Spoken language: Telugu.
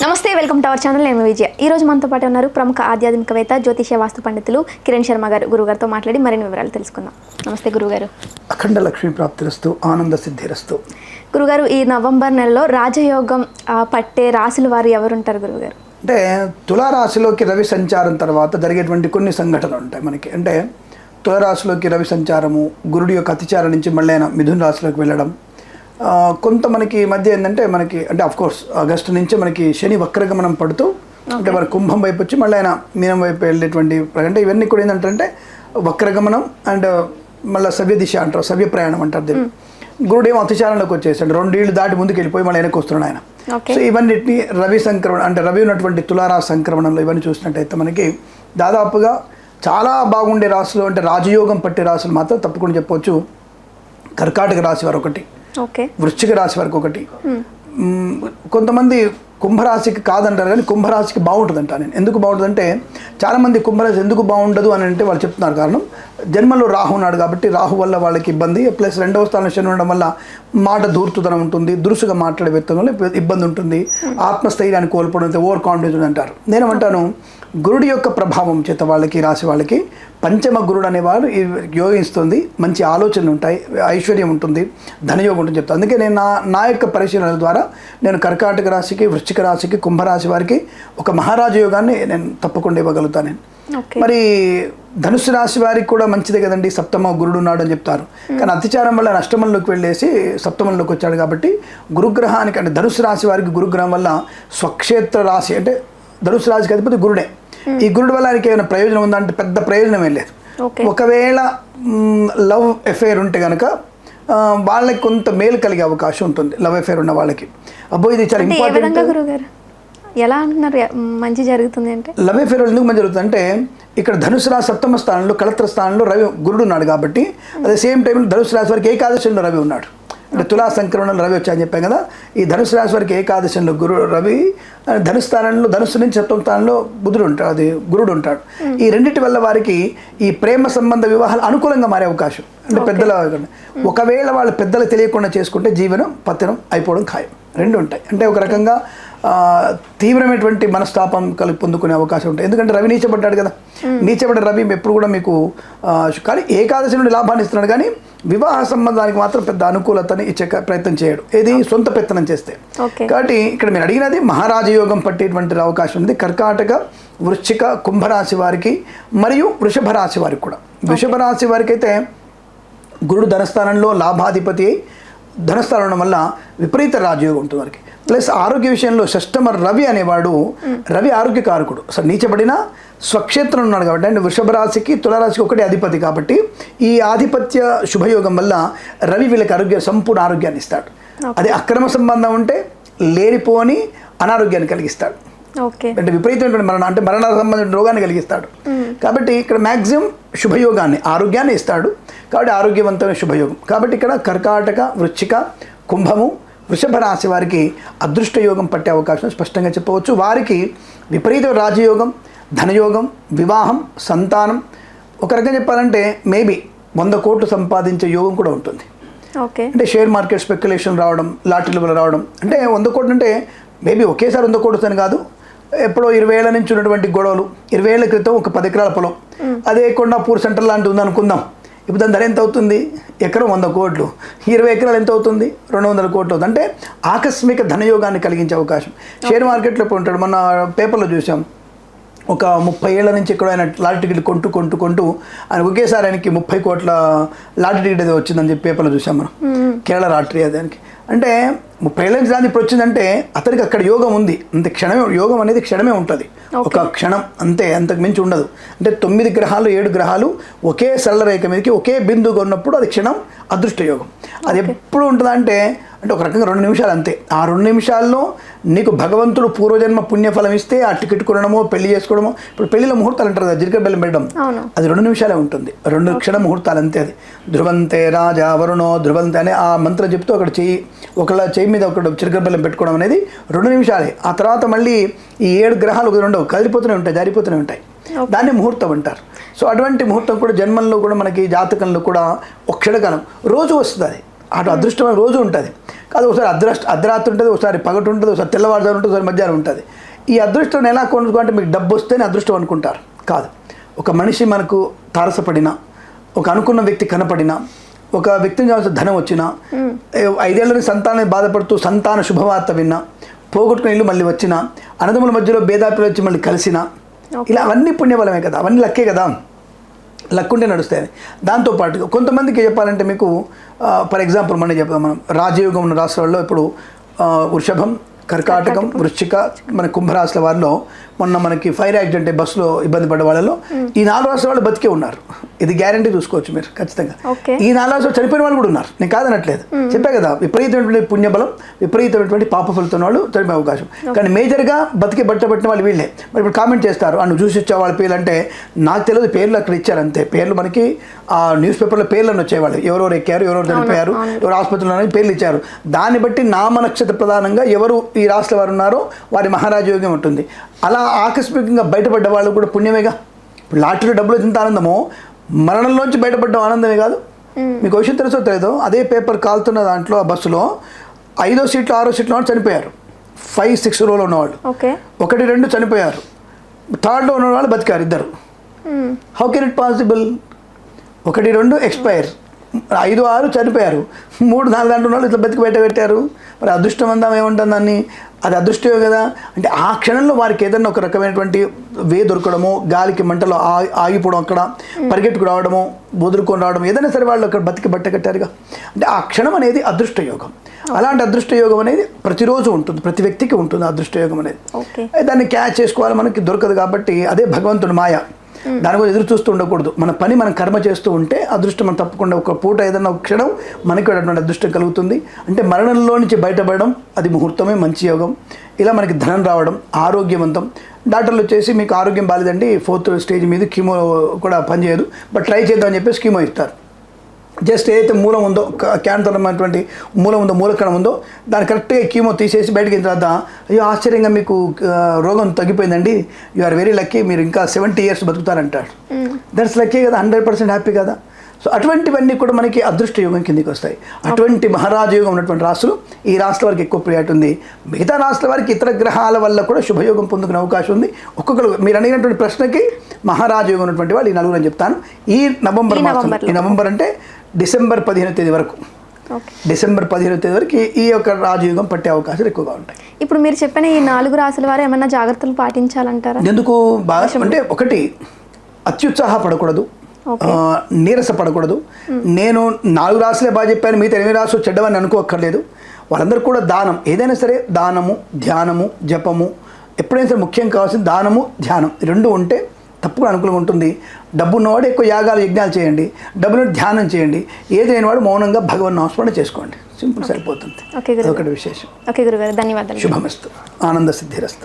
నమస్తే, వెల్కమ్ టు అవర్ ఛానల్. నేను విజయ. ఈ రోజు మనతో పాటు ఉన్నారు ప్రముఖ ఆధ్యాత్మికవేత్త, జ్యోతిష వాస్తు పండితులు కిరణ్ శర్మ గారు. గురుగారితో మాట్లాడి మరిన్ని వివరాలు తెలుసుకుందాం. నమస్తే గురుగారు. అఖండ లక్ష్మీ ప్రాప్తిరస్తు, ఆనంద సిద్ధిరస్తు. గురుగారు, ఈ నవంబర్ నెలలో రాజయోగం పట్టే రాశుల వారు ఎవరుంటారు గురుగారు? అంటే తులారాశిలోకి రవి సంచారం తర్వాత జరిగేటువంటి కొన్ని సంఘటనలు ఉంటాయి మనకి. అంటే తులారాశిలోకి రవి సంచారము, గురుడి యొక్క అతిచారం నుంచి మళ్ళీ మిథున రాశిలోకి వెళ్ళడం, కొంత మనకి మధ్య ఏంటంటే మనకి అంటే అఫ్కోర్స్ ఆగస్టు నుంచి మనకి శని వక్రగమనం పడుతూ అంటే మన కుంభం వైపు వచ్చి మళ్ళీ ఆయన మీనం వైపు వెళ్ళేటువంటి అంటే ఇవన్నీ కూడా ఏంటంటే వక్రగమనం అండ్ మళ్ళీ సవ్య దిశ అంటారు, సవ్య ప్రయాణం అంటారు దీన్ని. గురుడు ఏమో అతిచారంలోకి వచ్చేసాడు, 2 ఏళ్ళు దాటి ముందుకు వెళ్ళిపోయి మళ్ళీ వెనక్కి వస్తున్నాడు ఆయన. సో ఇవన్నిటిని రవి సంక్రమణ అంటే రవి ఉన్నటువంటి తులారాశి సంక్రమణంలో ఇవన్నీ చూసినట్టయితే మనకి దాదాపుగా చాలా బాగుండే రాశులు అంటే రాజయోగం పట్టే రాశులు మాత్రం తప్పకుండా చెప్పవచ్చు. కర్కాటక రాశి వారు ఒకటి, వృశ్చిక రాశి వారికి ఒకటి. కొంతమంది కుంభరాశికి కాదంటారు కానీ కుంభరాశికి బాగుంటుంది అంట. నేను ఎందుకు బాగుంటుందంటే చాలామంది కుంభరాశి ఎందుకు బాగుండదు అని అంటే వాళ్ళు చెప్తున్నారు కారణం జన్మలో రాహు ఉన్నాడు కాబట్టి రాహు వల్ల వాళ్ళకి ఇబ్బంది, ప్లస్ 2వ స్థానం శని ఉండడం వల్ల మాట దూర్తుతనం ఉంటుంది, దురుసుగా మాట్లాడే వ్యక్తి వల్ల ఇబ్బంది ఉంటుంది, ఆత్మస్థైర్యాన్ని కోల్పోవడం, ఓవర్ కాన్ఫిడెన్స్ అంటారు. నేనేమంటాను, గురుడి యొక్క ప్రభావం చేత వాళ్ళకి రాశి వాళ్ళకి పంచమ గురుడు అనేవాడు యోగిస్తుంది, మంచి ఆలోచనలు ఉంటాయి, ఐశ్వర్యం ఉంటుంది, ధనయోగం ఉంటుంది చెప్తాను. అందుకే నేను నా యొక్క పరిశీలనల ద్వారా నేను కర్కాటక రాశికి, వృశ్చిక రాశికి, కుంభరాశి వారికి ఒక మహారాజ యోగాన్ని నేను తప్పకుండా ఇవ్వగలుగుతాను నేను. మరి ధనుసు రాశి వారికి కూడా మంచిదే కదండి, సప్తమ గురుడు ఉన్నాడు అని చెప్తారు. కానీ అతిచారం వల్ల అష్టమంలోకి వెళ్ళేసి సప్తమంలోకి వచ్చాడు కాబట్టి గురుగ్రహానికి అంటే ధనుసు రాశి వారికి గురుగ్రహం వల్ల స్వక్షేత్ర రాశి అంటే ధనుసు రాశికి అధిపతి గురుడే. ఈ గురుడు వల్ల ఆయనకి ఏమైనా ప్రయోజనం ఉందా అంటే పెద్ద ప్రయోజనం ఏం లేదు. ఒకవేళ లవ్ అఫేర్ ఉంటే కనుక వాళ్ళకి కొంత మేలు కలిగే అవకాశం ఉంటుంది. లవ్ అఫేర్ ఉన్న వాళ్ళకి అబ్బో ఇది చాలా ఇంపార్టెంట్. ఎలా అంటున్నారు మంచి జరుగుతుంది అంటే లవ్ అఫేర్ ఎందుకు మంచి జరుగుతుంది అంటే ఇక్కడ ధనుసు రాశి సప్తమ స్థానంలో కళత్ర స్థానంలో రవి గురుడు ఉన్నాడు కాబట్టి అదే సేమ్ టైంలో ధనుసు రాశి వారికి ఏకాదశంలో రవి ఉన్నాడు. అంటే తులా సంక్రమణంలో రవి వచ్చాయని చెప్పాం కదా. ఈ ధనుసు రాశి వారికి ఏకాదశంలో రవి, ధనుసు స్థానంలో ధనుసు నుంచి సప్తమ స్థానంలో బుధుడు ఉంటాడు, అది గురుడు ఉంటాడు. ఈ రెండింటి వల్ల వారికి ఈ ప్రేమ సంబంధ వివాహాలు అనుకూలంగా మారే అవకాశం అంటే పెద్దల ఒకవేళ వాళ్ళు పెద్దలు తెలియకుండా చేసుకుంటే జీవనం పతనం అయిపోవడం ఖాయం. రెండు ఉంటాయి. అంటే ఒక రకంగా తీవ్రమైనటువంటి మనస్తాపం పొందుకునే అవకాశం ఉంటాయి. ఎందుకంటే రవి నీచబడ్డాడు కదా, నీచబడ్డ రవి ఎప్పుడు కూడా మీకు కానీ ఏకాదశి నుండి లాభాన్ని ఇస్తున్నాడు కానీ వివాహ సంబంధానికి మాత్రం పెద్ద అనుకూలతని ఇచ్చే ప్రయత్నం చేయడు, ఏది సొంత పెత్తనం చేస్తే. కాబట్టి ఇక్కడ మీరు అడిగినది మహారాజయోగం పట్టేటువంటి అవకాశం ఉంది కర్కాటక, వృశ్చిక, కుంభరాశి వారికి మరియు వృషభ రాశి వారికి కూడా. వృషభ రాశి వారికి అయితే గురుడు ధనస్థానంలో లాభాధిపతి అయి ధనస్థానం ఉండడం వల్ల విపరీత రాజయోగం ఉంటుంది వారికి. ప్లస్ ఆరోగ్య విషయంలో షష్టమ రవి అనేవాడు రవి ఆరోగ్యకారకుడు. అసలు నీచబడిన స్వక్షేత్రం ఉన్నాడు కాబట్టి అంటే వృషభ రాశికి తులారాశికి ఒకటి అధిపతి కాబట్టి ఈ ఆధిపత్య శుభయోగం వల్ల రవి వీళ్ళకి సంపూర్ణ ఆరోగ్యాన్ని ఇస్తాడు. అది అక్రమ సంబంధం ఉంటే లేనిపోని అనారోగ్యాన్ని కలిగిస్తాడు. అంటే విపరీతమైనటువంటి మరణ అంటే మరణ సంబంధించిన రోగాన్ని కలిగిస్తాడు. కాబట్టి ఇక్కడ మ్యాక్సిమం శుభయోగాన్ని ఆరోగ్యాన్ని ఇస్తాడు కాబట్టి ఆరోగ్యవంతమైన శుభయోగం. కాబట్టి ఇక్కడ కర్కాటక, వృశ్చిక, కుంభము, వృషభ రాశి వారికి అదృష్ట యోగం పట్టే అవకాశం స్పష్టంగా చెప్పవచ్చు. వారికి విపరీత రాజయోగం, ధనయోగం, వివాహం, సంతానం, ఒక రకంగా చెప్పాలంటే మేబీ 100 కోట్లు సంపాదించే యోగం కూడా ఉంటుంది. అంటే షేర్ మార్కెట్ స్పెక్యులేషన్ రావడం, లాటరీలు రావడం, అంటే 100 కోట్లు అంటే మేబీ ఒకేసారి 100 కోట్లు అని కాదు. ఎప్పుడో 20 ఏళ్ల నుంచి ఉన్నటువంటి గొడవలు, 20 ఏళ్ల క్రితం ఒక 10 ఎకరాల పొలం, అదే కొండాపూర్ సెంటర్ లాంటిది ఉందనుకుందాం. ఇప్పుడు దాని ధర ఎంత అవుతుంది? ఎకరం 100 కోట్లు, 20 ఎకరాలు ఎంత అవుతుంది? 200 కోట్లు అవుతుంది. అంటే ఆకస్మిక ధనయోగాన్ని కలిగించే అవకాశం. షేర్ మార్కెట్లో ఇప్పుడు ఉంటాడు. మొన్న పేపర్లో చూసాం, ఒక 30 ఏళ్ల నుంచి ఎక్కడో ఆయన లాటరీ టికెట్ కొంటూ ఆయన ఒకేసారి ఆయనకి 30 కోట్ల లాటరీ టికెట్ ఏదో వచ్చిందని చెప్పి పేపర్లో చూసాం మనం, కేరళ లాటరీ దానికి. అంటే 30 ఏళ్ళ నుంచి దాన్ని ఇప్పుడు వచ్చిందంటే అతనికి అక్కడ యోగం ఉంది. అంతే, క్షణమే యోగం అనేది క్షణమే ఉంటుంది, ఒక క్షణం అంతే, అంతకు మించి ఉండదు. అంటే 9 గ్రహాలు 7 గ్రహాలు ఒకే సరళ రేఖ మీదకి ఒకే బిందువుగా ఉన్నప్పుడు అది క్షణం అదృష్ట యోగం. అది ఎప్పుడు ఉంటుందంటే అంటే ఒక రకంగా 2 నిమిషాలు అంతే. ఆ 2 నిమిషాల్లో నీకు భగవంతుడు పూర్వజన్మ పుణ్యఫలం ఇస్తే ఆ టికెట్ కొనడమో పెళ్లి చేసుకోవడమో, ఇప్పుడు పెళ్లిలో ముహూర్తాలు అంటారు కదా, జీలకర్ర బెల్లం పెట్టడం, అది 2 నిమిషాలే ఉంటుంది, 2 క్షణ ముహూర్తాలు అంతే. అది ధ్రువంతే రాజా వరుణో ధ్రువంతే అనే ఆ మంత్రం చెప్తూ అక్కడ ఒకళ్ళ చెయ్యి మీద ఒకటి జీలకర్ర బెల్లం పెట్టుకోవడం అనేది 2 నిమిషాలే. ఆ తర్వాత మళ్ళీ ఈ 7 గ్రహాలు ఉండవు, కదిలిపోతూనే ఉంటాయి, జారిపోతూనే ఉంటాయి. దాన్ని ముహూర్తం అంటారు. సో అటువంటి ముహూర్తం కూడా జన్మంలో కూడా మనకి జాతకంలో కూడా ఒక క్షణకాలం రోజు వస్తుంది. అది అటు అదృష్టం రోజు ఉంటుంది. కాదు ఒకసారి అర్ధరాత్రి ఉంటుంది, ఒకసారి పగటి ఉంటుంది, ఒకసారి తెల్లవారుజాము ఉంటుంది, ఒకసారి మధ్యాహ్నం ఉంటుంది. ఈ అదృష్టం ఎలా కొనుక్కుంటే మీకు డబ్బు వస్తేనే అదృష్టం అనుకుంటారు. కాదు, ఒక మనిషి మనకు తారసపడినా, ఒక అనుకున్న వ్యక్తి కనపడినా, ఒక వ్యక్తిని కావాల్సిన ధనం వచ్చినా, 5 ఏళ్ళని సంతానాన్ని బాధపడుతూ సంతాన శుభవార్త విన్నా, పోగొట్టుకుని ఇల్లు మళ్ళీ వచ్చినా, అన్నదమ్ముల మధ్యలో భేదాపిలు వచ్చి మళ్ళీ కలిసినా, ఇలా అవన్నీ పుణ్యబలమే కదా, అవన్నీ లక్కే కదా, లక్కుంటే నడుస్తాయి. దాంతోపాటుగా కొంతమందికి చెప్పాలంటే మీకు ఫర్ ఎగ్జాంపుల్ మనం చెప్తాం, మనం రాజయోగం ఉన్న రాష్ట్రాల్లో ఇప్పుడు వృషభం, కర్కాటకం, వృశ్చిక, మన కుంభరాశుల వారిలో మొన్న మనకి ఫైర్ యాక్సిడెంట్ బస్సులో ఇబ్బంది పడ్డ వాళ్ళలో ఈ 4 రాష్ట్రాల వాళ్ళు బతికే ఉన్నారు. ఇది గ్యారంటీ చూసుకోవచ్చు మీరు ఖచ్చితంగా. ఈ 4 రాష్ట్రాలు చనిపోయిన వాళ్ళు కూడా ఉన్నారు, నేను కాదనట్లేదు. చెప్పే కదా, విపరీతమైనటువంటి పుణ్యబలం, విపరీతమైనటువంటి పాప ఫలితం వాళ్ళు చనిపోయే అవకాశం. కానీ మేజర్గా బతికి బట్టబట్టిన వాళ్ళు వీళ్ళే. మరి ఇప్పుడు కామెంట్ చేస్తారు, నువ్వు చూసి వచ్చే వాళ్ళ పేర్లు అంటే నాకు తెలియదు, పేర్లు అక్కడ ఇచ్చారు అంతే. పేర్లు మనకి ఆ న్యూస్ పేపర్లో పేర్లను వచ్చేవాళ్ళు, ఎవరెవరు ఎక్కారు, ఎవరెవరు చనిపోయారు, ఎవరు ఆసుపత్రిలో పేర్లు ఇచ్చారు. దాన్ని బట్టి నామ నక్షత్ర ప్రధానంగా ఎవరు ఈ రాష్ట్ర వారు ఉన్నారో వారి మహారాజ యోగం ఉంటుంది. అలా ఆకస్మికంగా బయటపడ్డ వాళ్ళు కూడా పుణ్యమేగా. ఇప్పుడు లాటరీలో డబ్బులు ఎంత ఆనందమో, మరణంలోంచి బయటపడ్డం ఆనందమే కాదు. మీకు విషయం తెలుసో తెలియదు, అదే పేపర్ కాలుతున్న దాంట్లో ఆ బస్సులో 5వ సీట్లో 6వ సీట్లో చనిపోయారు. 5, 6 రోలో ఉన్నవాళ్ళు 1, 2 చనిపోయారు. 3rd లో ఉన్నవాళ్ళు బతికారు 2. How can it possible? 1, 2 expire, 5, 6 చనిపోయారు. 3, 4 దాంట్లో వాళ్ళు ఇట్లా బతికి బయట పెట్టారు. మరి అదృష్టం అందాం ఏముంటుంది దాన్ని, అది అదృష్టమే కదా. అంటే ఆ క్షణంలో వారికి ఏదైనా ఒక రకమైనటువంటి దొరకడము, గాలికి మంటలో ఆగిపోవడం, అక్కడ పరిగెట్టుకు రావడము, వదులుకొని రావడం, ఏదైనా సరే వాళ్ళు అక్కడ బతికి బట్ట కట్టారుగా. అంటే ఆ క్షణం అనేది అదృష్ట యోగం. అలాంటి అదృష్ట యోగం అనేది ప్రతిరోజు ఉంటుంది, ప్రతి వ్యక్తికి ఉంటుంది అదృష్ట యోగం అనేది. దాన్ని క్యాచ్ చేసుకోవాలి, మనకి దొరకదు కాబట్టి అదే భగవంతుడి మాయ. దాని కోసం ఎదురు చూస్తూ ఉండకూడదు. మన పని మనం కర్మ చేస్తూ ఉంటే అదృష్టం మనం తప్పకుండా ఒక పూట ఏదైనా ఒక క్షణం మనకి అటువంటి అదృష్టం కలుగుతుంది. అంటే మరణంలో నుంచి బయటపడడం అది ముహూర్తమే, మంచి యోగం. ఇలా మనకి ధనం రావడం, ఆరోగ్యవంతం. డాక్టర్లు వచ్చేసి మీకు ఆరోగ్యం బాలేదండి, 4th స్టేజ్ మీద కీమో కూడా పనిచేయదు, బట్ ట్రై చేద్దామని చెప్పేసి కీమో ఇస్తారు. జస్ట్ ఏదైతే మూలం ఉందో, క్యాన్సర్ అన్నటువంటి మూలం ఉందో, మూలకణం ఉందో, దాన్ని కరెక్ట్గా కీమో తీసేసి బయటకి వెళ్ళిన తర్వాత, అయ్యో ఆశ్చర్యంగా మీకు రోగం తగ్గిపోయిందండి, యు ఆర్ వెరీ లక్కీ, మీరు ఇంకా 70 years బతుకుతారంటాడు. దట్స్ లక్కీ కదా, 100% హ్యాపీ కదా. సో అటువంటివన్నీ కూడా మనకి అదృష్ట యోగం కిందకి వస్తాయి. అటువంటి మహారాజ యోగం ఉన్నటువంటి రాశులు ఈ రాష్ట్రాల వారికి ఎక్కువ ప్రియారిటీ ఉంది. మిగతా రాష్ట్రాల వారికి ఇతర గ్రహాల వల్ల కూడా శుభయోగం పొందుకునే అవకాశం ఉంది. ఒక్కొక్కరు మీరు అడిగినటువంటి ప్రశ్నకి మహారాజ యోగం ఉన్నటువంటి వాళ్ళు ఈ 4 అని చెప్తాను. ఈ నవంబర్ మాసం, ఈ నవంబర్ అంటే డిసెంబర్ 15వ తేదీ వరకు, డిసెంబర్ 15వ తేదీ వరకు ఈ యొక్క రాజయోగం పట్టే అవకాశాలు ఎక్కువగా ఉంటాయి. ఇప్పుడు మీరు చెప్పిన ఈ 4 రాశుల వారు ఏమైనా జాగ్రత్తలు పాటించాలంటారా? ఎందుకు బాగా అంటే, ఒకటి అత్యుత్సాహపడకూడదు, నీరస పడకూడదు. నేను 4 రాశులే బాగా చెప్పాను, మిగతా 8 రాశులు చెడ్డవని అనుకోక్కర్లేదు. వాళ్ళందరూ కూడా దానం, ఏదైనా సరే దానము, ధ్యానము, జపము, ఎప్పుడైనా సరే ముఖ్యం కావాల్సిన దానము, ధ్యానం, 2 ఉంటే తప్పుగా అనుకూలంగా ఉంటుంది. డబ్బు ఉన్నవాడు ఎక్కువ యాగాలు, యజ్ఞాలు చేయండి, డబ్బును ధ్యానం చేయండి. ఏదైనా వాడు మౌనంగా భగవన్ నామస్మరణ చేసుకోండి, సింపుల్ సరిపోతుంది. అదొకటి విశేషం. ఓకే గురుగారు, ధన్యవాదాలు. శుభమస్తు, ఆనంద సిద్ధిరస్తు.